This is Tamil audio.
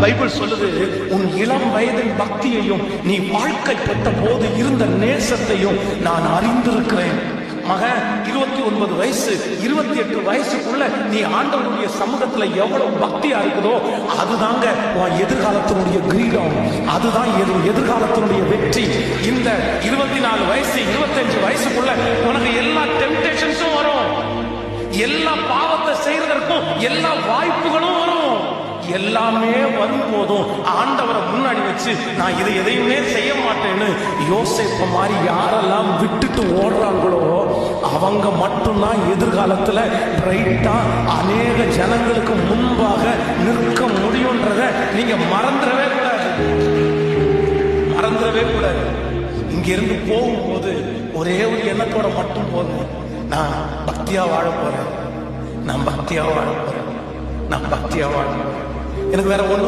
பைபிள் சொல்லுது, உன் இளம் வயதின் பக்தியையும் நீ வாழ்க்கைப்பட்ட போது இருந்த நேசத்தையும் நான் அறிந்திருக்கிறேன். மகன் 29 வயசு 28 வயசுக்குள்ள நீ ஆண்டவருடைய சமூகத்துல எவ்வளவு பக்தியா இருக்குதோ அதுதாங்க உன் எதிர்காலத்தினுடைய கிரீடம், அதுதான் எதிர்காலத்தினுடைய வெற்றி. இந்த 24 வயசு 25 வயசுக்குள்ள உனக்கு எல்லா டெம்டேஷன்ஸும் வரும், எல்லா பாவத்தை செய்யறதற்கும் எல்லா வாய்ப்புகளும் வரும். எல்லாமே வரும்போதும் ஆண்டவரை முன்னாடி வச்சு நான் இதை எதையுமே செய்ய மாட்டேன்னு யோசேப்பு மாதிரி யாரெல்லாம் விட்டுட்டு ஓடுறாங்களோ அவங்க மட்டும்தான் எதிர்காலத்துல பிரைட்டா அநேக ஜனங்களுக்கு முன்பாக நிற்க முடியும்ன்றத நீங்க மறந்துடவே கூடாது. இங்க இருந்து போகும்போது ஒரே ஒரு எண்ணத்தோட மட்டும் போதும், நான் பக்தியா வாழ போறேன், நான் பக்தியா வாழ போறேன், நான் பக்தியா வாழ போறேன். எனக்கு வேற ஒண்ணு